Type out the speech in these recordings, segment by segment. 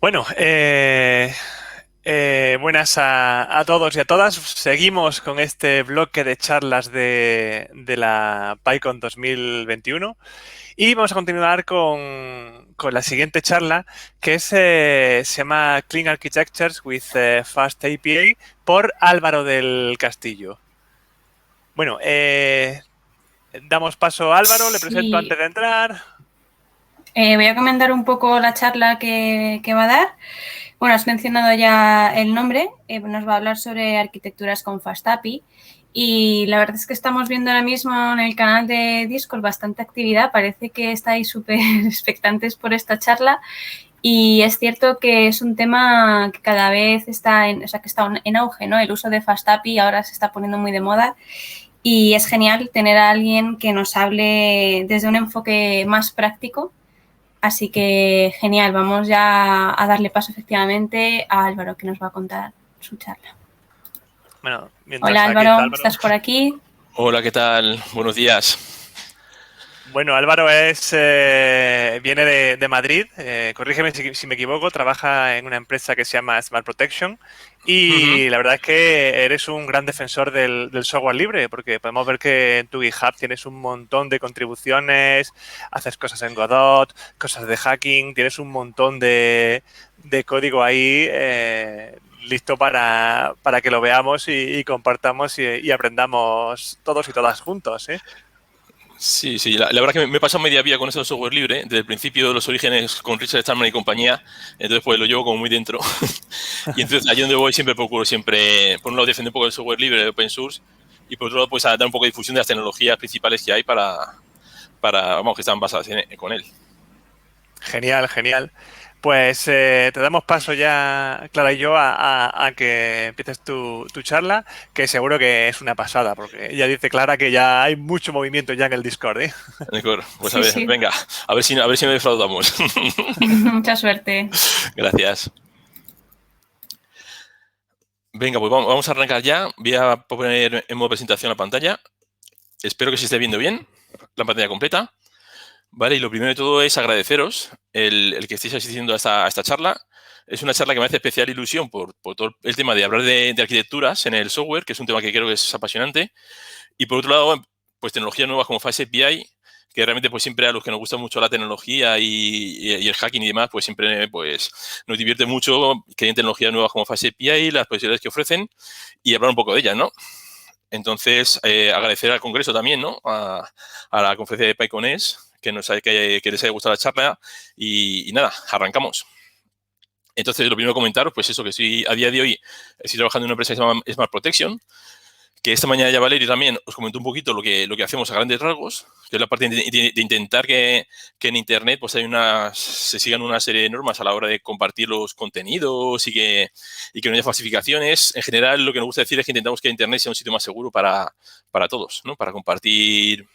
Bueno, buenas a todos y a todas. Seguimos con este bloque de charlas de la PyCon 2021 y vamos a continuar con la siguiente charla que se llama Clean Architectures with Fast API por Álvaro del Castillo. Bueno, damos paso a Álvaro, le presento Sí, antes de entrar. voy a comentar un poco la charla que va a dar. Bueno, has mencionado ya el nombre, nos va a hablar sobre arquitecturas con FastAPI y la verdad es que estamos viendo ahora mismo en el canal de Discord bastante actividad, parece que estáis súper expectantes por esta charla y es cierto que es un tema que cada vez está que está en auge, ¿no? El uso de FastAPI ahora se está poniendo muy de moda. Y es genial tener a alguien que nos hable desde un enfoque más práctico. Así que genial, vamos ya a darle paso efectivamente a Álvaro, que nos va a contar su charla. Bueno, mientras Hola aquí está Álvaro, Álvaro. ¿estás por aquí? Hola, ¿qué tal? Buenos días. Bueno, Álvaro viene de Madrid, corrígeme si me equivoco, trabaja en una empresa que se llama Smart Protection Ujú. y la verdad es que eres un gran defensor del software libre porque podemos ver que en tu GitHub tienes un montón de contribuciones, haces cosas en Godot, cosas de hacking, tienes un montón de código ahí listo para que lo veamos y compartamos y aprendamos todos y todas juntos, ¿eh? Sí, sí, la verdad que me he pasado media vida con eso de software libre, desde el principio de los orígenes con Richard Stallman y compañía, entonces pues lo llevo como muy dentro. Y entonces allí donde voy siempre procuro siempre, por un lado, defender un poco el software libre, el open source, y por otro lado, pues a dar un poco de difusión de las tecnologías principales que hay vamos, que están basadas con él. Genial, genial. Pues te damos paso ya, Clara y yo, a que empieces tu charla, que seguro que es una pasada, porque ya dice Clara que ya hay mucho movimiento ya en el Discord, ¿eh? De acuerdo, pues a Sí, ver, sí. venga, a ver si me defraudamos. Mucha suerte. Gracias. Venga, pues vamos a arrancar ya. Voy a poner en modo presentación la pantalla. Espero que se esté viendo bien la pantalla completa. Vale, y lo primero de todo es agradeceros el que estéis asistiendo a esta charla. Es una charla que me hace especial ilusión por todo el tema de hablar de arquitecturas en el software, que es un tema que creo que es apasionante. Y por otro lado, pues tecnologías nuevas como Fast API, que realmente pues siempre a los que nos gusta mucho la tecnología y el hacking y demás, pues siempre pues, nos divierte mucho que hay tecnologías nuevas como Fast API, las posibilidades que ofrecen y hablar un poco de ellas, ¿no? Entonces, agradecer al Congreso también, ¿no? A la conferencia de PyConES, que les haya gustado la charla y nada, arrancamos. Entonces, lo primero comentaros, pues eso, que a día de hoy estoy trabajando en una empresa que se llama Smart Protection, que esta mañana ya Valerio también os comentó un poquito lo que hacemos a grandes rasgos, que es la parte de intentar que en Internet pues se sigan una serie de normas a la hora de compartir los contenidos y que no haya falsificaciones. En general, lo que nos gusta decir es que intentamos que Internet sea un sitio más seguro para todos, ¿no? Para compartir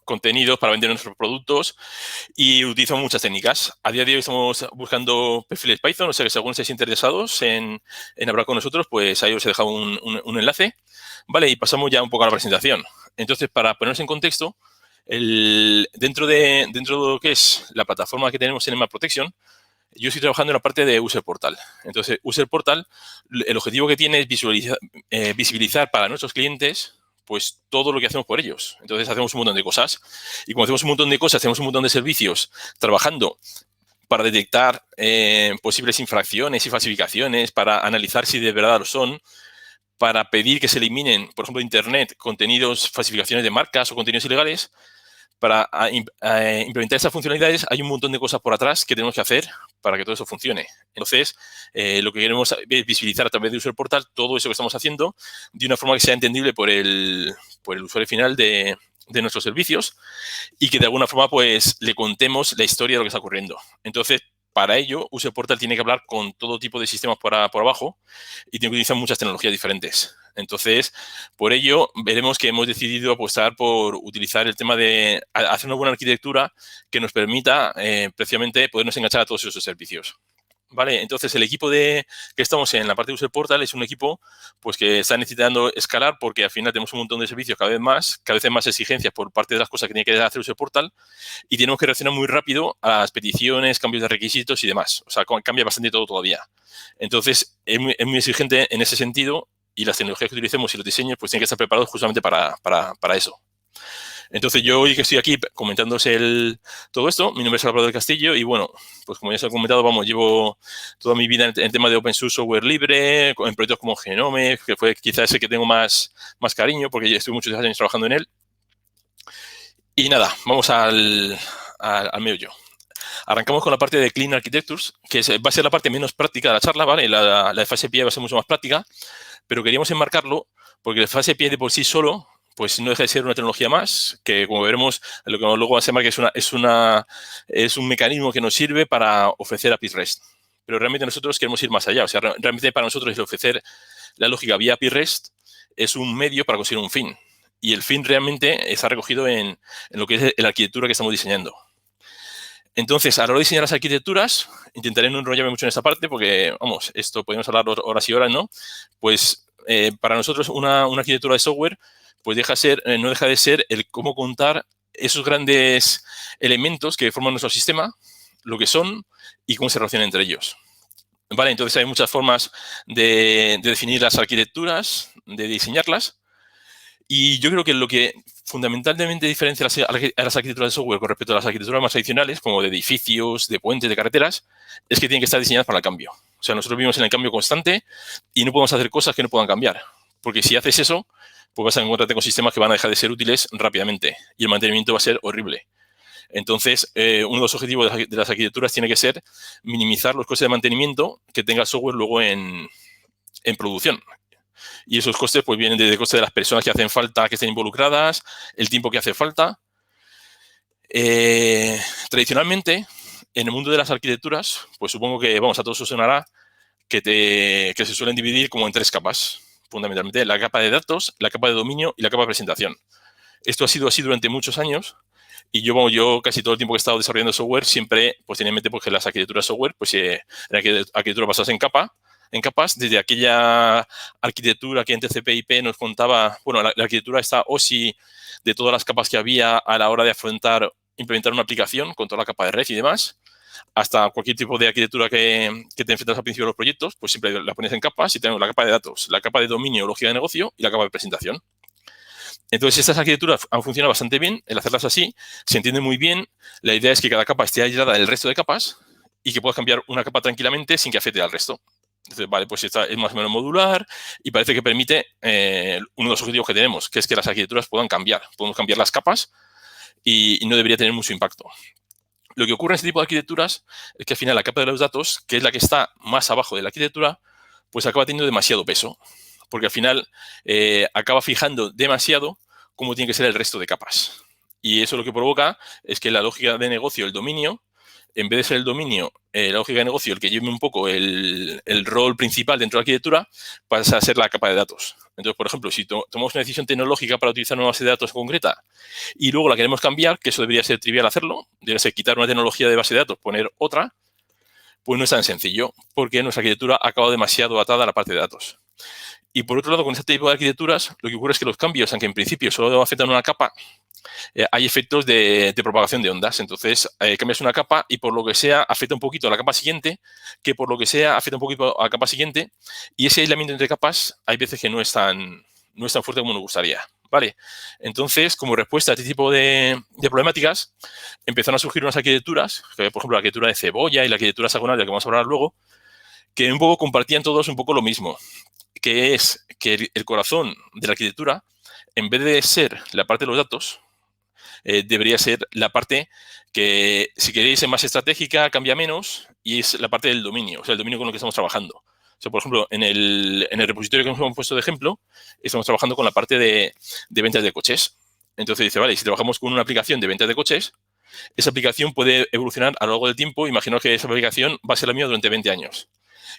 contenidos, para vender nuestros productos y utilizamos muchas técnicas. A día de hoy estamos buscando perfiles Python, o sea que si alguno estáis interesados en hablar con nosotros, pues ahí os he dejado un enlace. Vale, y pasamos ya un poco a la presentación. Entonces, para ponernos en contexto, dentro de lo que es la plataforma que tenemos en Smart Protection, yo estoy trabajando en la parte de User Portal. Entonces, User Portal, el objetivo que tiene es visibilizar para nuestros clientes pues todo lo que hacemos por ellos. Entonces hacemos un montón de cosas. Y como hacemos un montón de cosas, hacemos un montón de servicios trabajando para detectar posibles infracciones y falsificaciones, para analizar si de verdad lo son, para pedir que se eliminen, por ejemplo, de Internet, contenidos, falsificaciones de marcas o contenidos ilegales. Para implementar esas funcionalidades hay un montón de cosas por atrás que tenemos que hacer para que todo eso funcione. Entonces, lo que queremos es visibilizar a través de User Portal todo eso que estamos haciendo de una forma que sea entendible por el usuario final de nuestros servicios y que de alguna forma pues le contemos la historia de lo que está ocurriendo. Entonces, para ello, User Portal tiene que hablar con todo tipo de sistemas por abajo y tiene que utilizar muchas tecnologías diferentes. Entonces, por ello, veremos que hemos decidido apostar por utilizar el tema de hacer una buena arquitectura que nos permita precisamente podernos enganchar a todos esos servicios. ¿vale? Entonces, el equipo que estamos en la parte de User Portal es un equipo pues, que está necesitando escalar porque al final tenemos un montón de servicios cada vez más exigencias por parte de las cosas que tiene que hacer User Portal y tenemos que reaccionar muy rápido a las peticiones, cambios de requisitos y demás. O sea, cambia bastante todo todavía. Entonces, es muy exigente en ese sentido y las tecnologías que utilicemos y los diseños pues tienen que estar preparados justamente para eso. Entonces, yo hoy que estoy aquí comentándose todo esto, mi nombre es Salvador del Castillo y, bueno, pues como ya se ha comentado, llevo toda mi vida en tema de open source, software libre, en proyectos como Genome, que fue quizás el que tengo más cariño porque ya estuve muchos años trabajando en él. Y nada, vamos al meollo. Arrancamos con la parte de Clean Architectures, que va a ser la parte menos práctica de la charla, ¿vale? La de fase API va a ser mucho más práctica, pero queríamos enmarcarlo porque la fase API de por sí solo pues no deja de ser una tecnología más, que como veremos, lo que luego se marca es un mecanismo que nos sirve para ofrecer API REST. Pero realmente nosotros queremos ir más allá. O sea, realmente para nosotros el ofrecer la lógica vía API REST es un medio para conseguir un fin. Y el fin realmente está recogido en lo que es la arquitectura que estamos diseñando. Entonces, a la hora de diseñar las arquitecturas, intentaré no enrollarme mucho en esta parte porque, vamos, esto podemos hablar horas y horas, ¿no? Pues para nosotros una arquitectura de software pues no deja de ser el cómo contar esos grandes elementos que forman nuestro sistema, lo que son y cómo se relacionan entre ellos. ¿Vale? Entonces, hay muchas formas de definir las arquitecturas, de diseñarlas. Y yo creo que lo que fundamentalmente diferencia a las arquitecturas de software con respecto a las arquitecturas más tradicionales, como de edificios, de puentes, de carreteras, es que tienen que estar diseñadas para el cambio. O sea, nosotros vivimos en el cambio constante y no podemos hacer cosas que no puedan cambiar. Porque si haces eso, pues vas a encontrarte con sistemas que van a dejar de ser útiles rápidamente y el mantenimiento va a ser horrible. Entonces, uno de los objetivos de las arquitecturas tiene que ser minimizar los costes de mantenimiento que tenga el software luego en producción. Y esos costes pues vienen desde el coste de las personas que hacen falta, que estén involucradas, el tiempo que hace falta. Tradicionalmente, en el mundo de las arquitecturas, pues supongo que, a todos os sonará que se suelen dividir como en 3 capas, fundamentalmente. La capa de datos, la capa de dominio y la capa de presentación. Esto ha sido así durante muchos años y yo casi todo el tiempo que he estado desarrollando software siempre pues tenía en mente que las arquitecturas software pues eran arquitecturas basadas en capas, desde aquella arquitectura que en TCP/IP nos contaba, bueno, la arquitectura esta OSI de todas las capas que había a la hora de implementar una aplicación con toda la capa de red y demás, hasta cualquier tipo de arquitectura que te enfrentas al principio de los proyectos, pues siempre la pones en capas y tenemos la capa de datos, la capa de dominio, lógica de negocio y la capa de presentación. Entonces, estas arquitecturas han funcionado bastante bien. El hacerlas así se entiende muy bien. La idea es que cada capa esté aislada del resto de capas y que puedas cambiar una capa tranquilamente sin que afecte al resto. Entonces, vale, pues esta es más o menos modular y parece que permite uno de los objetivos que tenemos, que es que las arquitecturas puedan cambiar. Podemos cambiar las capas y no debería tener mucho impacto. Lo que ocurre en este tipo de arquitecturas es que al final la capa de los datos, que es la que está más abajo de la arquitectura, pues acaba teniendo demasiado peso. Porque al final acaba fijando demasiado cómo tiene que ser el resto de capas. Y eso lo que provoca es que la lógica de negocio, el dominio, en vez de ser el dominio, la lógica de negocio, el que lleve un poco el rol principal dentro de la arquitectura, pasa a ser la capa de datos. Entonces, por ejemplo, si tomamos una decisión tecnológica para utilizar una base de datos concreta y luego la queremos cambiar, que eso debería ser trivial hacerlo, debería ser quitar una tecnología de base de datos, poner otra, pues no es tan sencillo, porque nuestra arquitectura ha acabado demasiado atada a la parte de datos. Y por otro lado, con este tipo de arquitecturas, lo que ocurre es que los cambios, aunque en principio solo afectan una capa, hay efectos de propagación de ondas. Entonces, cambias una capa y por lo que sea afecta un poquito a la capa siguiente, que por lo que sea afecta un poquito a la capa siguiente. Y ese aislamiento entre capas hay veces que no es tan fuerte como nos gustaría. ¿Vale? Entonces, como respuesta a este tipo de problemáticas, empezaron a surgir unas arquitecturas, que, por ejemplo, la arquitectura de cebolla y la arquitectura hexagonal, de la que vamos a hablar luego, que un poco compartían todos un poco lo mismo, que es que el corazón de la arquitectura, en vez de ser la parte de los datos, debería ser la parte que, si queréis, es más estratégica, cambia menos, y es la parte del dominio, o sea, el dominio con el que estamos trabajando. O sea, por ejemplo, en el repositorio que nos hemos puesto de ejemplo, estamos trabajando con la parte de ventas de coches. Entonces dice, vale, si trabajamos con una aplicación de ventas de coches, esa aplicación puede evolucionar a lo largo del tiempo. Imagino que esa aplicación va a ser la misma durante 20 años.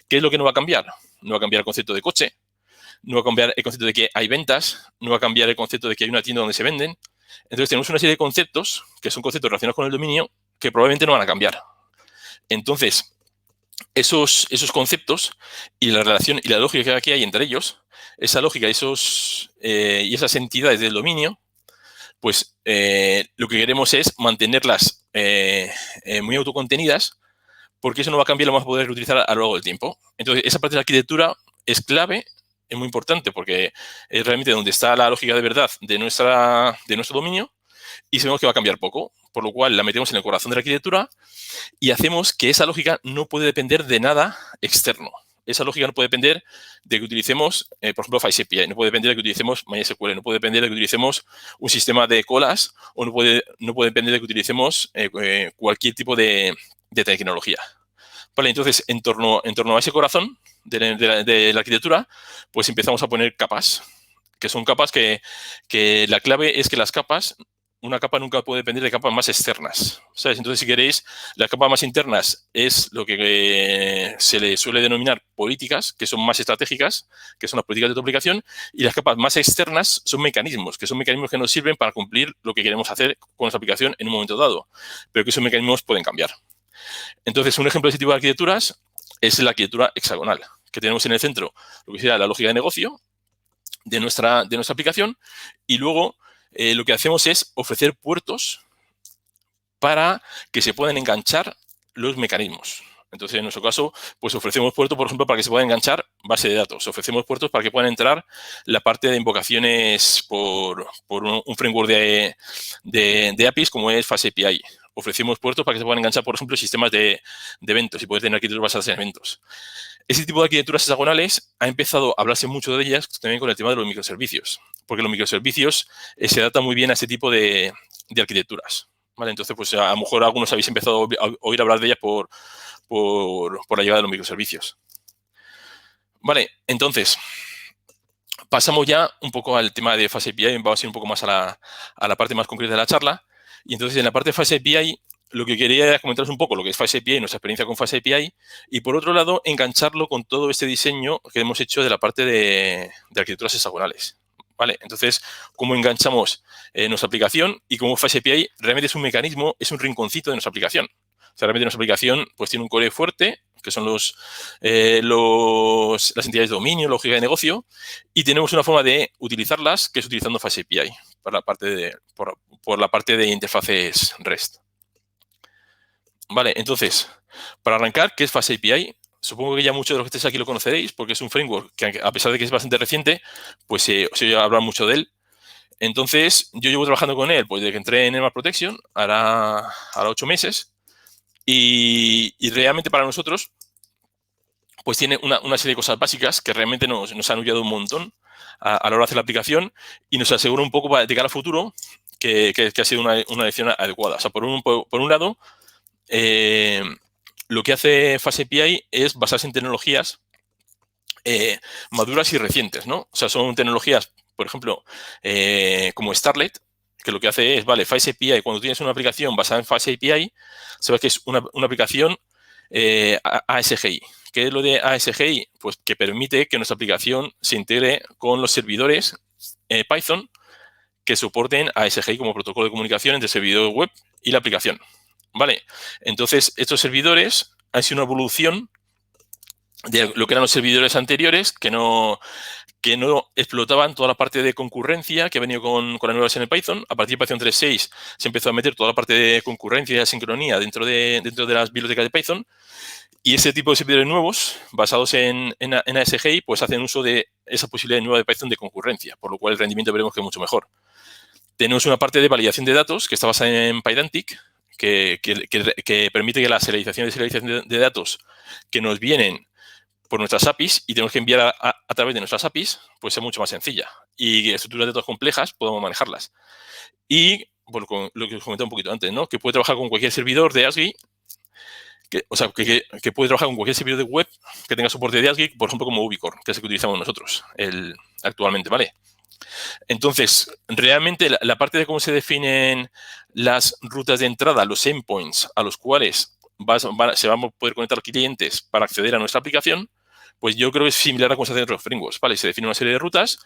¿Qué es lo que no va a cambiar? No va a cambiar el concepto de coche, no va a cambiar el concepto de que hay ventas, no va a cambiar el concepto de que hay una tienda donde se venden. Entonces, tenemos una serie de conceptos que son conceptos relacionados con el dominio que probablemente no van a cambiar. Entonces, esos conceptos y la relación y la lógica que hay entre ellos, esa lógica y esas entidades del dominio, pues lo que queremos es mantenerlas muy autocontenidas, porque eso no va a cambiar, lo vamos a poder utilizar a lo largo del tiempo. Entonces, esa parte de la arquitectura es clave, es muy importante, porque es realmente donde está la lógica de verdad de nuestro dominio, y sabemos que va a cambiar poco, por lo cual la metemos en el corazón de la arquitectura y hacemos que esa lógica no puede depender de nada externo. Esa lógica no puede depender de que utilicemos, por ejemplo, FastAPI, no puede depender de que utilicemos MySQL, no puede depender de que utilicemos un sistema de colas, o no puede depender de que utilicemos cualquier tipo de tecnología. Vale, entonces, en torno a ese corazón de la arquitectura, pues empezamos a poner capas, que son capas que la clave es que las capas, una capa nunca puede depender de capas más externas, ¿sabes? Entonces, si queréis, las capas más internas es lo que se le suele denominar políticas, que son más estratégicas, que son las políticas de tu aplicación, y las capas más externas son mecanismos, que nos sirven para cumplir lo que queremos hacer con nuestra aplicación en un momento dado, pero que esos mecanismos pueden cambiar. Entonces, un ejemplo de ese tipo de arquitecturas es la arquitectura hexagonal, que tenemos en el centro lo que sería la lógica de negocio de nuestra aplicación, y luego lo que hacemos es ofrecer puertos para que se puedan enganchar los mecanismos. Entonces, en nuestro caso, pues ofrecemos puertos, por ejemplo, para que se puedan enganchar base de datos. Ofrecemos puertos para que puedan entrar la parte de invocaciones por un framework de APIs como es FastAPI. Ofrecemos puertos para que se puedan enganchar, por ejemplo, sistemas de eventos y poder tener arquitecturas basadas en eventos. Ese tipo de arquitecturas hexagonales ha empezado a hablarse mucho de ellas también con el tema de los microservicios, porque los microservicios se adaptan muy bien a ese tipo de arquitecturas. ¿Vale? Entonces, pues a lo mejor algunos habéis empezado a oír hablar de ellas por la llegada de los microservicios. Vale, entonces, pasamos ya un poco al tema de FastAPI, vamos a ir un poco más a la parte más concreta de la charla. Y entonces, en la parte de FastAPI, lo que quería era comentaros un poco lo que es FastAPI, nuestra experiencia con FastAPI, y por otro lado, engancharlo con todo este diseño que hemos hecho de la parte de arquitecturas hexagonales. ¿Vale? Entonces, cómo enganchamos nuestra aplicación y cómo FastAPI realmente es un mecanismo, es un rinconcito de nuestra aplicación. O sea, realmente nuestra aplicación pues, tiene un core fuerte, que son las entidades de dominio, lógica de negocio, y tenemos una forma de utilizarlas, que es utilizando FastAPI por la parte de interfaces REST. Vale, entonces, para arrancar, ¿qué es FastAPI? Supongo que ya muchos de los que estéis aquí lo conoceréis, porque es un framework que, a pesar de que es bastante reciente, pues os he hablar mucho de él. Entonces, yo llevo trabajando con él, pues desde que entré en Emap Protection, hará 8 meses, y realmente para nosotros, pues tiene una serie de cosas básicas que realmente nos han ayudado un montón a la hora de hacer la aplicación y nos asegura un poco de cara al futuro que ha sido una elección adecuada. O sea, por un lado, lo que hace FastAPI es basarse en tecnologías maduras y recientes, ¿no? O sea, son tecnologías, por ejemplo, como Starlet, que lo que hace es, vale, FastAPI, cuando tienes una aplicación basada en FastAPI, sabes que es una aplicación ASGI. ¿Qué es lo de ASGI? Pues que permite que nuestra aplicación se integre con los servidores Python que soporten ASGI como protocolo de comunicación entre el servidor web y la aplicación. ¿Vale? Entonces, estos servidores han sido una evolución de lo que eran los servidores anteriores que no explotaban toda la parte de concurrencia que ha venido con la nueva versión de Python. A partir de Python 3.6 se empezó a meter toda la parte de concurrencia y asincronía dentro de las bibliotecas de Python. Y ese tipo de servidores nuevos, basados en ASGI, pues hacen uso de esa posibilidad nueva de Python de concurrencia, por lo cual el rendimiento veremos que es mucho mejor. Tenemos una parte de validación de datos que está basada en Pydantic, que permite que la serialización de datos que nos vienen por nuestras APIs y tenemos que enviar a través de nuestras APIs, pues es mucho más sencilla. Y estructuras de datos complejas podemos manejarlas. Y, bueno, con lo que os comenté un poquito antes, ¿no? Que puede trabajar con cualquier servidor de ASGI, que puede trabajar con cualquier servidor de web que tenga soporte de ASGI, por ejemplo, como Ubicore, que es el que utilizamos nosotros actualmente, ¿vale? Entonces, realmente la parte de cómo se definen las rutas de entrada, los endpoints a los cuales se van a poder conectar clientes para acceder a nuestra aplicación, pues yo creo que es similar a cómo se hace en otros frameworks, ¿vale? Se define una serie de rutas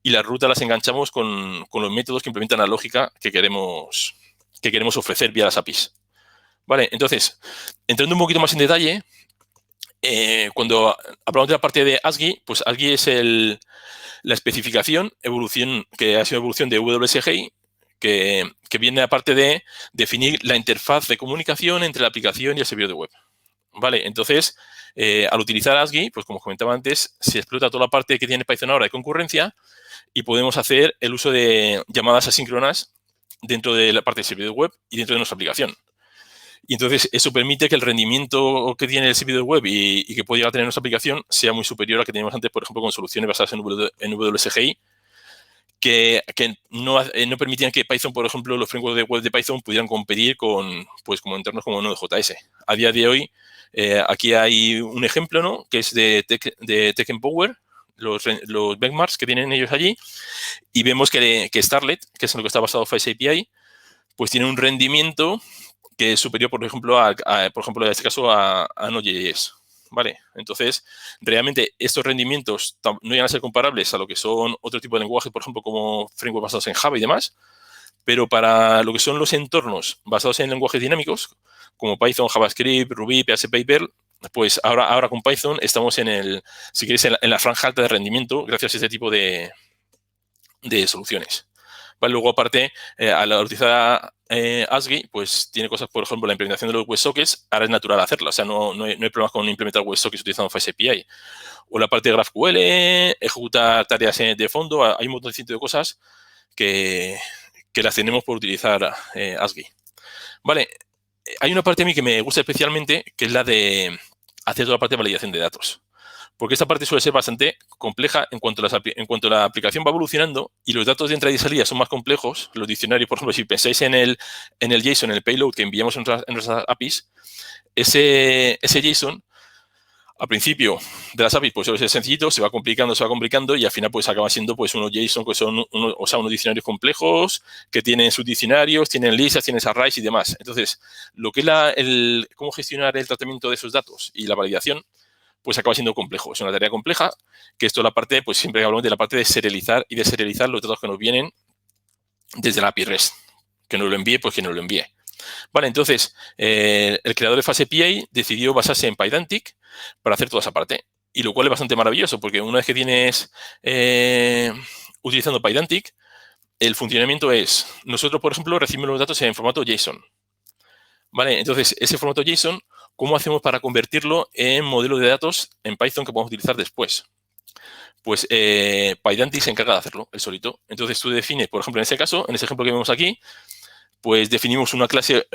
y las rutas las enganchamos con los métodos que implementan la lógica que queremos ofrecer vía las APIs. Vale, entonces, entrando un poquito más en detalle, cuando hablamos de la parte de ASCII, pues ASCII es la especificación, evolución, que ha sido evolución de WSGI, que viene aparte de definir la interfaz de comunicación entre la aplicación y el servidor de web. Vale, entonces, al utilizar ASCII, pues como comentaba antes, se explota toda la parte que tiene Python ahora de concurrencia y podemos hacer el uso de llamadas asíncronas dentro de la parte del servidor web y dentro de nuestra aplicación. Y entonces eso permite que el rendimiento que tiene el servidor web y que puede llegar a tener nuestra aplicación sea muy superior al que teníamos antes, por ejemplo, con soluciones basadas en WSGI, que no permitían que Python, por ejemplo, los frameworks de web de Python pudieran competir con, pues, como entornos como Node.js. A día de hoy, aquí hay un ejemplo, ¿no?, que es de Tech Empower, los benchmarks que tienen ellos allí, y vemos que Starlet, que es en lo que está basado Fast API, pues tiene un rendimiento que es superior, por ejemplo, en este caso, a Node.js. ¿Vale? Entonces, realmente estos rendimientos no llegan a ser comparables a lo que son otro tipo de lenguajes, por ejemplo, como frameworks basados en Java y demás, pero para lo que son los entornos basados en lenguajes dinámicos, como Python, JavaScript, Ruby, PHP y Perl, pues ahora con Python estamos si queréis, en la franja alta de rendimiento gracias a este tipo de soluciones. ¿Vale? Luego, aparte, al utilizar ASCII, pues tiene cosas, por ejemplo, la implementación de los WebSockets, ahora es natural hacerla. O sea, no hay problemas con implementar WebSockets utilizando Fast API. O la parte de GraphQL, ejecutar tareas de fondo. Hay un montón de cosas que las tenemos por utilizar ASCII. Vale, hay una parte a mí que me gusta especialmente, que es la de hacer toda la parte de validación de datos. Porque esta parte suele ser bastante compleja en cuanto a la aplicación va evolucionando y los datos de entrada y salida son más complejos. Los diccionarios, por ejemplo, si pensáis en el JSON, en el payload que enviamos en nuestras APIs, ese JSON, al principio de las APIs, pues suele ser sencillito, se va complicando y al final pues acaba siendo pues unos JSON que son unos diccionarios complejos que tienen subdiccionarios, tienen listas, tienen arrays y demás. Entonces, lo que es cómo gestionar el tratamiento de esos datos y la validación, pues acaba siendo complejo. Es una tarea compleja, que esto es la parte, pues siempre hablamos de la parte de serializar y deserializar los datos que nos vienen desde la API REST. Que nos lo envíe, pues que nos lo envíe. Vale, entonces, el creador de Fast API decidió basarse en Pydantic para hacer toda esa parte. Y lo cual es bastante maravilloso, porque una vez que tienes utilizando Pydantic, el funcionamiento es, nosotros, por ejemplo, recibimos los datos en formato JSON. Vale, entonces, ese formato JSON, ¿cómo hacemos para convertirlo en modelo de datos en Python que podemos utilizar después? Pues Pydantic se encarga de hacerlo, él solito. Entonces, tú defines, por ejemplo, en ese caso, en ese ejemplo que vemos aquí, pues definimos una clase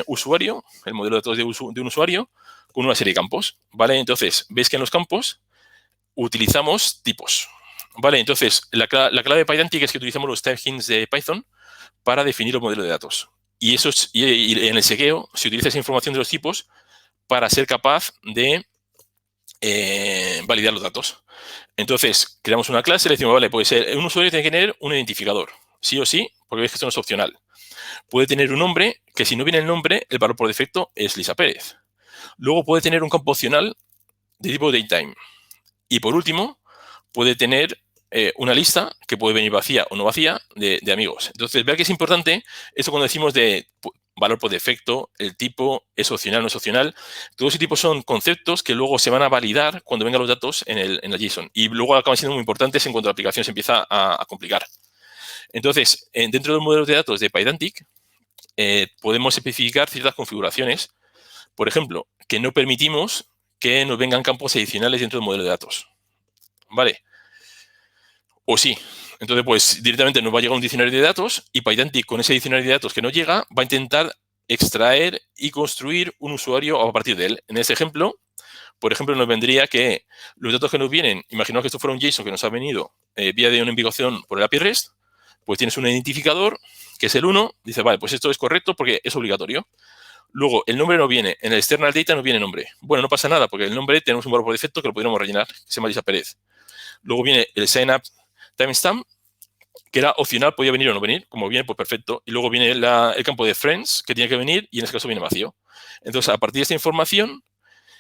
usuario, el modelo de datos de un usuario, con una serie de campos. ¿Vale? Entonces, veis que en los campos utilizamos tipos. ¿Vale? Entonces, la clave de Pydantic es que utilizamos los type hints de Python para definir los modelos de datos. Y en el sequeo se utiliza esa información de los tipos para ser capaz de validar los datos. Entonces, creamos una clase, le decimos, vale, pues un usuario tiene que tener un identificador, sí o sí, porque veis que esto no es opcional. Puede tener un nombre, que si no viene el nombre, el valor por defecto es Lisa Pérez. Luego puede tener un campo opcional de tipo datetime. Y por último, puede tener una lista que puede venir vacía o no vacía de amigos. Entonces, vea que es importante esto cuando decimos de valor por defecto, el tipo es opcional, no es opcional. Todos ese tipos son conceptos que luego se van a validar cuando vengan los datos en el JSON. Y luego acaban siendo muy importantes en cuanto la aplicación se empieza a complicar. Entonces, dentro de los modelos de datos de Pydantic, podemos especificar ciertas configuraciones. Por ejemplo, que no permitimos que nos vengan campos adicionales dentro del modelo de datos. ¿Vale? O sí. Entonces, pues directamente nos va a llegar un diccionario de datos y Pydantic, con ese diccionario de datos que nos llega, va a intentar extraer y construir un usuario a partir de él. En este ejemplo, por ejemplo, nos vendría que los datos que nos vienen, imaginaos que esto fuera un JSON que nos ha venido vía de una invocación por el API REST, pues tienes un identificador, que es el 1, dice, vale, pues esto es correcto porque es obligatorio. Luego, el nombre no viene, en el external data no viene nombre. Bueno, no pasa nada, porque el nombre tenemos un valor por defecto que lo podríamos rellenar, que se llama Lisa Pérez. Luego viene el sign up timestamp, que era opcional, podía venir o no venir, como viene, pues perfecto. Y luego viene el campo de friends, que tiene que venir, y en este caso viene vacío. Entonces, a partir de esta información,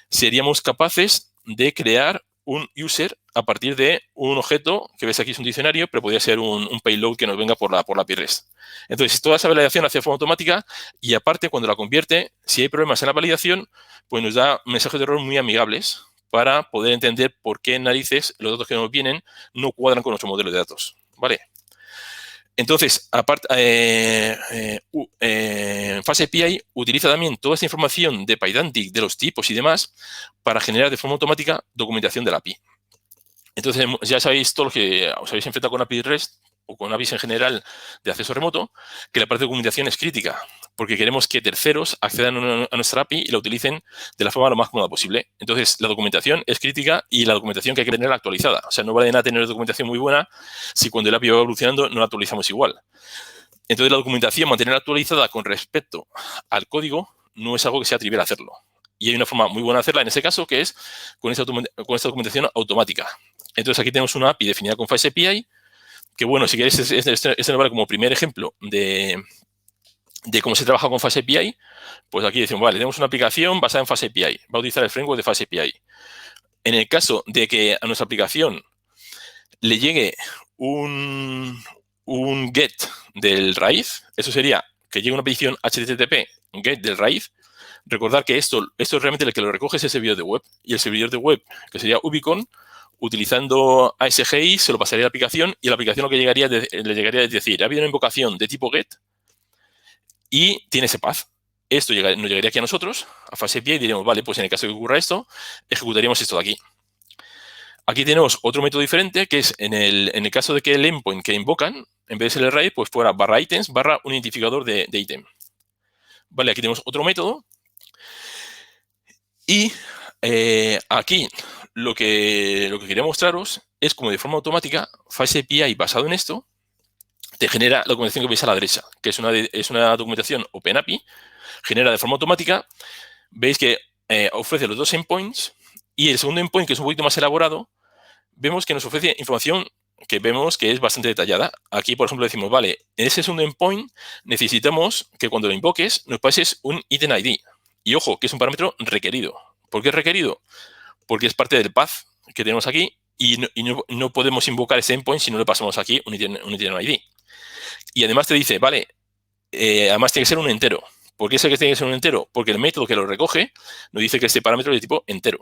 seríamos capaces de crear un user a partir de un objeto, que ves aquí es un diccionario, pero podría ser un payload que nos venga por la API REST. Entonces, toda esa validación hace de forma automática y aparte, cuando la convierte, si hay problemas en la validación, pues nos da mensajes de error muy amigables, para poder entender por qué narices los datos que nos vienen no cuadran con nuestro modelo de datos, ¿vale? Entonces, aparte, FastAPI utiliza también toda esta información de Pydantic, de los tipos y demás, para generar de forma automática documentación de la API. Entonces, ya sabéis, todos los que os habéis enfrentado con API REST o con APIs en general de acceso remoto, que la parte de documentación es crítica, porque queremos que terceros accedan a nuestra API y la utilicen de la forma lo más cómoda posible. Entonces, la documentación es crítica y la documentación que hay que tener actualizada. O sea, no vale nada tener documentación muy buena si cuando el API va evolucionando no la actualizamos igual. Entonces, la documentación, mantenerla actualizada con respecto al código, no es algo que sea trivial hacerlo. Y hay una forma muy buena de hacerla en ese caso, que es con esta documentación automática. Entonces, aquí tenemos una API definida con FastAPI, que bueno, si queréis, este nos vale como primer ejemplo de cómo se trabaja con FastAPI. Pues aquí decimos, vale, tenemos una aplicación basada en FastAPI. Va a utilizar el framework de FastAPI. En el caso de que a nuestra aplicación le llegue un get del raíz, eso sería que llegue una petición HTTP get del raíz. Recordar que esto realmente el que lo recoge es el servidor de web. Y el servidor de web, que sería Ubicon, utilizando ASGI, se lo pasaría a la aplicación y la aplicación lo que le llegaría es decir, ha habido una invocación de tipo get y tiene ese path. Esto nos llegaría aquí a nosotros, a FastAPI, y diríamos, vale, pues en el caso de que ocurra esto, ejecutaríamos esto de aquí. Aquí tenemos otro método diferente, que es en el caso de que el endpoint que invocan, en vez de ser el array, pues fuera /items, un identificador de ítem. Vale, aquí tenemos otro método. Y aquí lo que quería mostraros es como de forma automática FastAPI basado en esto te genera la documentación que veis a la derecha, que es una documentación OpenAPI, genera de forma automática. Veis que ofrece los dos endpoints y el segundo endpoint, que es un poquito más elaborado, vemos que nos ofrece información que vemos que es bastante detallada. Aquí, por ejemplo, decimos, vale, en ese segundo endpoint necesitamos que cuando lo invoques nos pases un item ID. Y ojo, que es un parámetro requerido. ¿Por qué es requerido? Porque es parte del path que tenemos aquí y no podemos invocar ese endpoint si no le pasamos aquí un item ID. Y además te dice, vale, además tiene que ser un entero. ¿Por qué es que tiene que ser un entero? Porque el método que lo recoge nos dice que este parámetro es de tipo entero.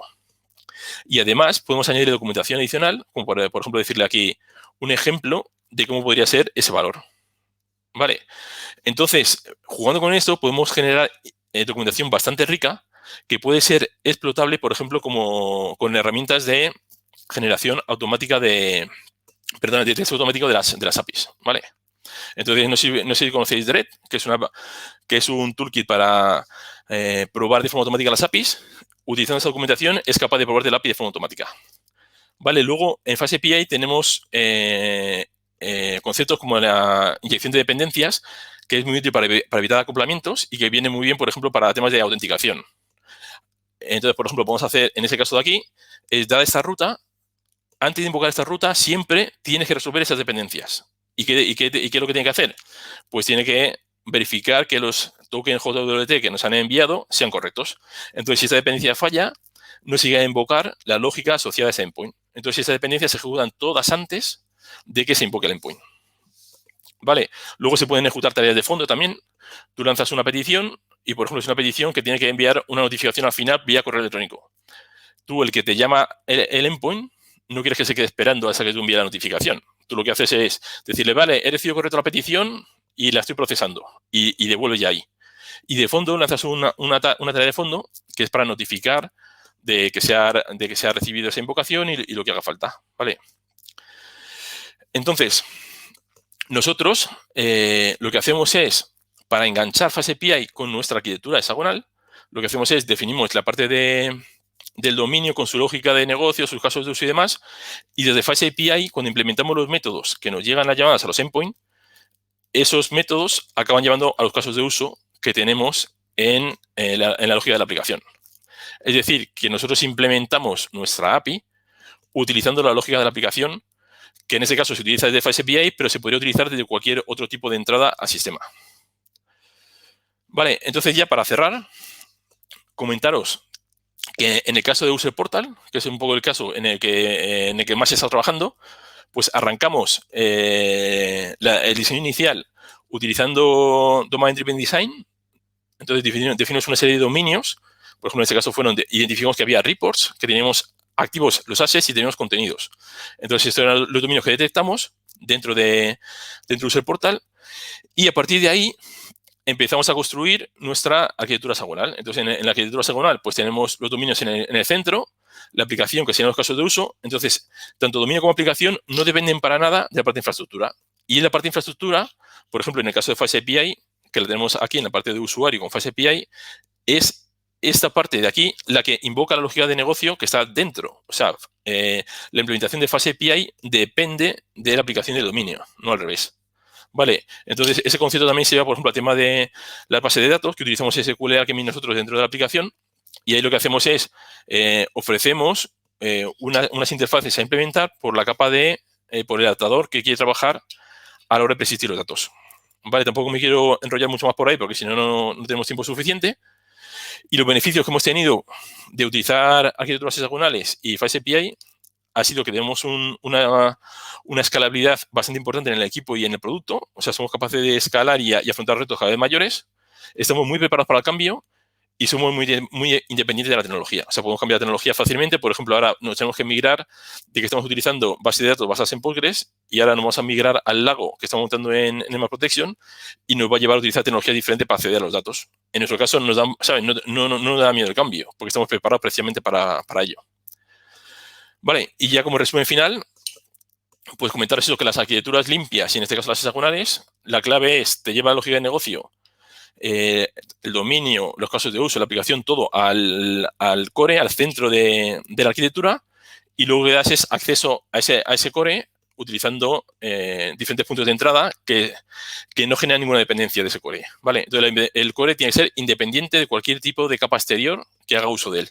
Y además podemos añadir documentación adicional, como por ejemplo decirle aquí un ejemplo de cómo podría ser ese valor. Vale, entonces, jugando con esto podemos generar documentación bastante rica que puede ser explotable, por ejemplo, como con herramientas de generación automática de texto automático de las APIs, ¿vale? Entonces, no sé si conocéis Dread, que es un toolkit para probar de forma automática las APIs. Utilizando esa documentación es capaz de probar de la API de forma automática. Vale, luego en FastAPI tenemos conceptos como la inyección de dependencias, que es muy útil para evitar acoplamientos y que viene muy bien, por ejemplo, para temas de autenticación. Entonces, por ejemplo, podemos hacer, en ese caso de aquí, es dada esta ruta, antes de invocar esta ruta, siempre tienes que resolver esas dependencias. ¿Y qué es lo que tiene que hacer? Pues tiene que verificar que los tokens JWT que nos han enviado sean correctos. Entonces, si esta dependencia falla, no sigue a invocar la lógica asociada a ese endpoint. Entonces, estas dependencias se ejecutan todas antes de que se invoque el endpoint. Vale, luego se pueden ejecutar tareas de fondo también. Tú lanzas una petición y, por ejemplo, es una petición que tiene que enviar una notificación al final vía correo electrónico. Tú, el que te llama el endpoint, no quieres que se quede esperando hasta que tú envíes la notificación. Tú lo que haces es decirle, vale, he recibido correcto la petición y la estoy procesando. Y devuelve ya ahí. Y de fondo lanzas una tarea de fondo que es para notificar de que se ha recibido esa invocación y lo que haga falta. ¿Vale? Entonces, nosotros lo que hacemos es, para enganchar FastAPI con nuestra arquitectura hexagonal, lo que hacemos es definimos la parte del dominio con su lógica de negocio, sus casos de uso y demás, y desde FastAPI, cuando implementamos los métodos que nos llegan las llamadas a los endpoints, esos métodos acaban llevando a los casos de uso que tenemos en la lógica de la aplicación. Es decir, que nosotros implementamos nuestra API utilizando la lógica de la aplicación, que en ese caso se utiliza desde FastAPI, pero se podría utilizar desde cualquier otro tipo de entrada al sistema. Vale, entonces ya para cerrar, comentaros que en el caso de User Portal, que es un poco el caso en el que más se está trabajando, pues arrancamos el diseño inicial utilizando Domain Driven Design. Entonces definimos una serie de dominios. Por ejemplo, en este caso identificamos que había reports, que teníamos activos los assets y tenemos contenidos. Entonces, estos eran los dominios que detectamos dentro de User Portal y a partir de ahí empezamos a construir nuestra arquitectura hexagonal. Entonces, en la arquitectura hexagonal, pues tenemos los dominios en el centro, la aplicación, que serían los casos de uso. Entonces, tanto dominio como aplicación no dependen para nada de la parte de infraestructura. Y en la parte de infraestructura, por ejemplo, en el caso de Fast API, que la tenemos aquí en la parte de usuario con Fast API, es esta parte de aquí la que invoca la lógica de negocio que está dentro. O sea, la implementación de Fast API depende de la aplicación del dominio, no al revés. Vale, entonces ese concepto también se lleva, por ejemplo, al tema de la base de datos, que utilizamos SQL Alchemy nosotros dentro de la aplicación, y ahí lo que hacemos es ofrecemos unas interfaces a implementar por la capa por el adaptador que quiere trabajar a la hora de persistir los datos. Vale, tampoco me quiero enrollar mucho más por ahí, porque si no, no tenemos tiempo suficiente. Y los beneficios que hemos tenido de utilizar arquitecturas hexagonales y Fast API ha sido que tenemos una escalabilidad bastante importante en el equipo y en el producto. O sea, somos capaces de escalar y afrontar retos cada vez mayores. Estamos muy preparados para el cambio y somos muy independientes de la tecnología. O sea, podemos cambiar la tecnología fácilmente. Por ejemplo, ahora nos tenemos que migrar de que estamos utilizando bases de datos basadas en Postgres y ahora nos vamos a migrar al Lago que estamos montando en ML Protection y nos va a llevar a utilizar tecnología diferente para acceder a los datos. En nuestro caso, no nos da miedo el cambio porque estamos preparados precisamente para ello. Vale, y ya como resumen final, pues comentar eso, que las arquitecturas limpias, y en este caso las hexagonales, la clave es, te lleva la lógica de negocio, el dominio, los casos de uso, la aplicación, todo al core, al centro de la arquitectura, y luego le das es acceso a ese core utilizando diferentes puntos de entrada que no generan ninguna dependencia de ese core. ¿Vale? Entonces, el core tiene que ser independiente de cualquier tipo de capa exterior que haga uso de él.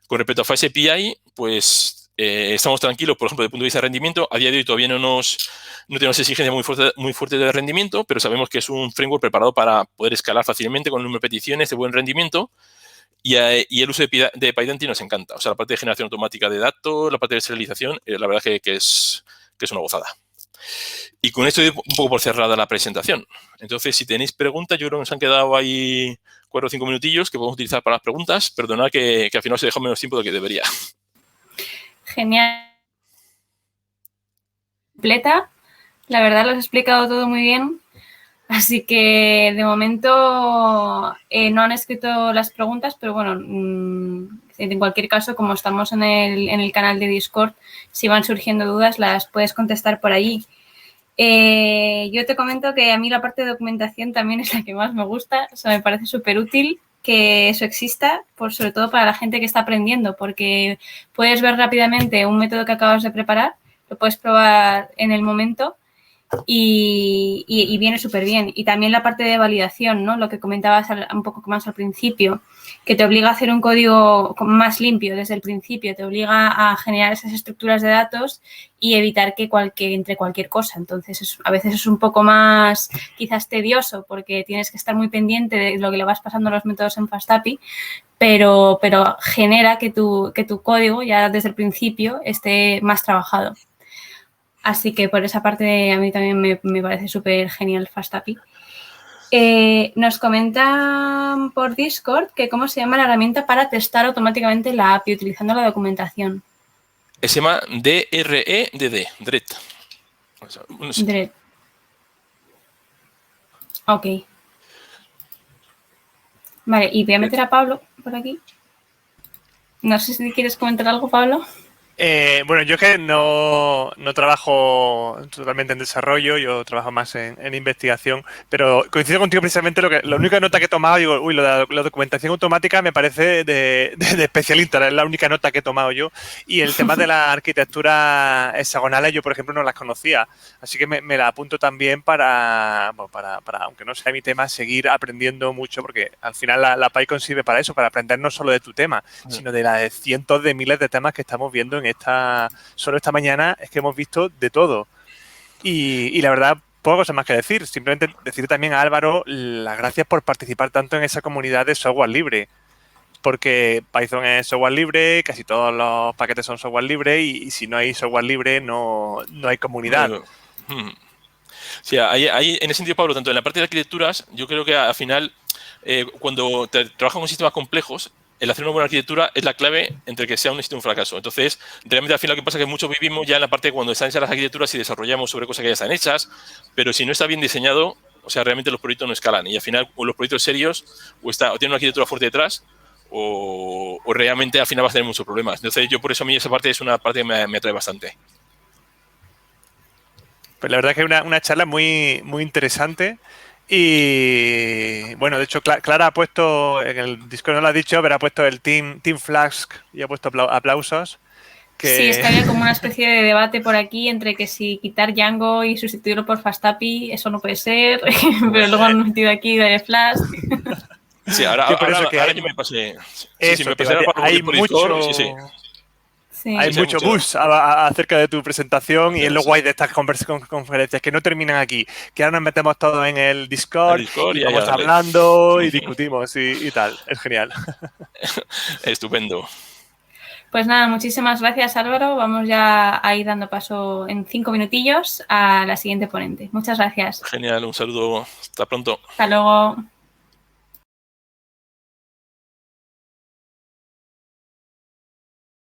Con respecto a Fast API, pues estamos tranquilos, por ejemplo, desde el punto de vista de rendimiento. A día de hoy todavía no tenemos exigencias muy fuertes de rendimiento, pero sabemos que es un framework preparado para poder escalar fácilmente con el número de peticiones de buen rendimiento. Y el uso de PyDante nos encanta. O sea, la parte de generación automática de datos, la parte de serialización, la verdad que es una gozada. Y con esto un poco por cerrada la presentación. Entonces, si tenéis preguntas, yo creo que nos han quedado ahí 4 o 5 minutillos que podemos utilizar para las preguntas. Perdonad que al final se dejó menos tiempo de lo que debería. Genial. Completa. La verdad lo has explicado todo muy bien. Así que de momento no han escrito las preguntas, pero bueno, en cualquier caso, como estamos en el canal de Discord, si van surgiendo dudas las puedes contestar por allí. Yo te comento que a mí la parte de documentación también es la que más me gusta. O sea, me parece súper útil que eso exista, sobre todo para la gente que está aprendiendo, porque puedes ver rápidamente un método que acabas de preparar, lo puedes probar en el momento y viene súper bien. Y también la parte de validación, ¿no? Lo que comentabas un poco más al principio, que te obliga a hacer un código más limpio desde el principio, te obliga a generar esas estructuras de datos y evitar que entre cualquier cosa. Entonces, a veces es un poco más quizás tedioso porque tienes que estar muy pendiente de lo que le vas pasando a los métodos en Fast API, pero genera que tu código ya desde el principio esté más trabajado. Así que por esa parte a mí también me parece súper genial Fast API. Nos comentan por Discord que cómo se llama la herramienta para testar automáticamente la API utilizando la documentación. Se llama DREDD, DRED. DRED. Ok. Vale, y voy a meter a Pablo por aquí. No sé si quieres comentar algo, Pablo. Bueno, yo que no trabajo totalmente en desarrollo, yo trabajo más en investigación, pero coincido contigo precisamente la única nota que he tomado, digo, uy, la documentación automática me parece de especialista, es la única nota que he tomado yo, y el tema de las arquitecturas hexagonales yo, por ejemplo, no las conocía, así que me la apunto también para, aunque no sea mi tema, seguir aprendiendo mucho, porque al final la PyCon sirve para eso, para aprender no solo de tu tema, sino de las cientos de miles de temas que estamos viendo solo esta mañana. Es que hemos visto de todo y la verdad poco cosa más que decir, simplemente decir también a Álvaro las gracias por participar tanto en esa comunidad de software libre, porque Python es software libre, casi todos los paquetes son software libre y si no hay software libre no hay comunidad. Sí, hay, en ese sentido, Pablo, tanto en la parte de arquitecturas, yo creo que al final cuando trabajas con sistemas complejos, el hacer una buena arquitectura es la clave entre que sea un éxito o un fracaso. Entonces, realmente al final lo que pasa es que muchos vivimos ya en la parte de cuando están hechas las arquitecturas y desarrollamos sobre cosas que ya están hechas, pero si no está bien diseñado, o sea, realmente los proyectos no escalan. Y al final, o los proyectos serios, o tienen una arquitectura fuerte detrás, o realmente al final vas a tener muchos problemas. Entonces, yo por eso a mí esa parte es una parte que me atrae bastante. Pues la verdad es que es una charla muy, muy interesante. Y bueno, de hecho, Clara ha puesto, en el Discord no lo ha dicho, pero ha puesto el Team Flask y ha puesto aplausos. Sí, es que había como una especie de debate por aquí entre que si quitar Django y sustituirlo por FastAPI, eso no puede ser, pero luego han metido aquí de Flask. Sí, ahora yo me pasé. Sí, me pasé hay mucho... Sí. Hay mucho buzz acerca de tu presentación y es lo guay de estas conferencias que no terminan aquí, que ahora nos metemos todos en el Discord y vamos hablando y discutimos y tal. Es genial. Estupendo. Pues nada, muchísimas gracias, Álvaro. Vamos ya a ir dando paso en 5 minutillos a la siguiente ponente. Muchas gracias. Genial, un saludo. Hasta pronto. Hasta luego.